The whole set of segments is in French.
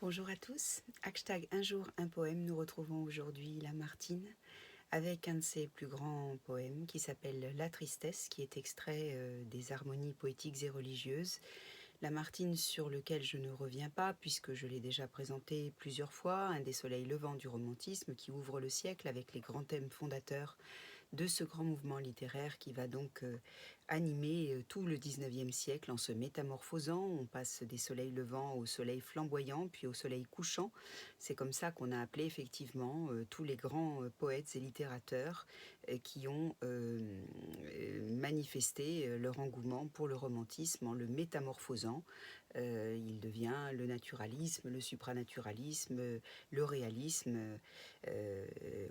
Bonjour à tous, hashtag un jour un poème, nous retrouvons aujourd'hui Lamartine avec un de ses plus grands poèmes qui s'appelle La Tristesse, qui est extrait des harmonies poétiques et religieuses. Lamartine sur lequel je ne reviens pas puisque je l'ai déjà présenté plusieurs fois, un des soleils levants du romantisme qui ouvre le siècle avec les grands thèmes fondateurs de ce grand mouvement littéraire qui va donc animer tout le 19e siècle en se métamorphosant. On passe des soleils levants au soleil flamboyant, puis au soleil couchant. C'est comme ça qu'on a appelé effectivement tous les grands poètes et littérateurs qui ont manifesté leur engouement pour le romantisme en le métamorphosant. Il devient le naturalisme, le supranaturalisme, le réalisme,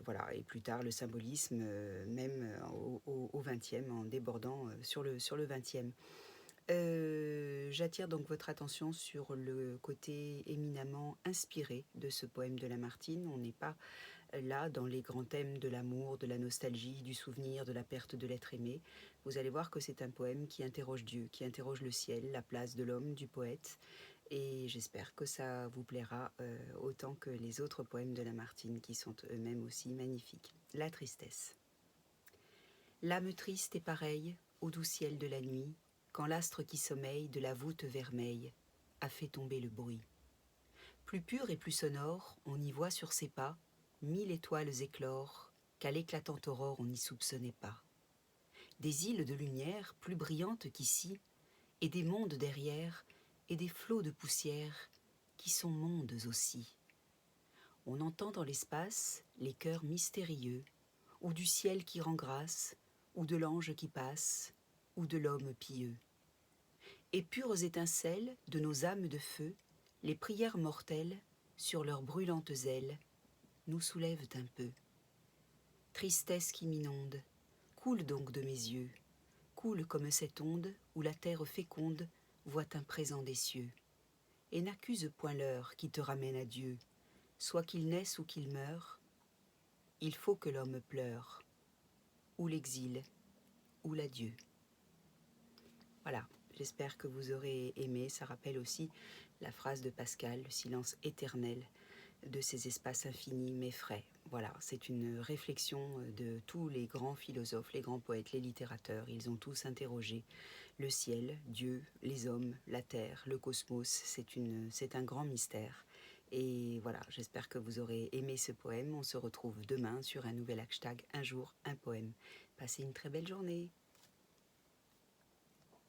voilà, et plus tard le symbolisme, même au XXe, en débordant sur le XXe. J'attire donc votre attention sur le côté éminemment inspiré de ce poème de Lamartine. On n'est pas là dans les grands thèmes de l'amour, de la nostalgie, du souvenir, de la perte de l'être aimé. Vous allez voir que c'est un poème qui interroge Dieu, qui interroge le ciel, la place de l'homme, du poète. Et j'espère que ça vous plaira autant que les autres poèmes de Lamartine qui sont eux-mêmes aussi magnifiques. La tristesse. L'âme triste est pareille au doux ciel de la nuit, quand l'astre qui sommeille de la voûte vermeille a fait tomber le bruit. Plus pur et plus sonore, on y voit sur ses pas 1000 étoiles éclore, qu'à l'éclatante aurore on n'y soupçonnait pas. Des îles de lumière plus brillantes qu'ici, et des mondes derrière, et des flots de poussière qui sont mondes aussi. On entend dans l'espace les chœurs mystérieux, ou du ciel qui rend grâce, ou de l'ange qui passe, ou de l'homme pieux. Et pures étincelles de nos âmes de feu, les prières mortelles, sur leurs brûlantes ailes, nous soulèvent un peu. Tristesse qui m'inonde, coule donc de mes yeux, coule comme cette onde où la terre féconde voit un présent des cieux. Et n'accuse point l'heure qui te ramène à Dieu, soit qu'il naisse ou qu'il meure, il faut que l'homme pleure, ou l'exil, ou l'adieu. Voilà, j'espère que vous aurez aimé. Ça rappelle aussi la phrase de Pascal, le silence éternel de ces espaces infinis mais frais. Voilà, c'est une réflexion de tous les grands philosophes, les grands poètes, les littérateurs. Ils ont tous interrogé le ciel, Dieu, les hommes, la terre, le cosmos. C'est un grand mystère. Et voilà, j'espère que vous aurez aimé ce poème. On se retrouve demain sur un nouvel hashtag, un jour, un poème. Passez une très belle journée.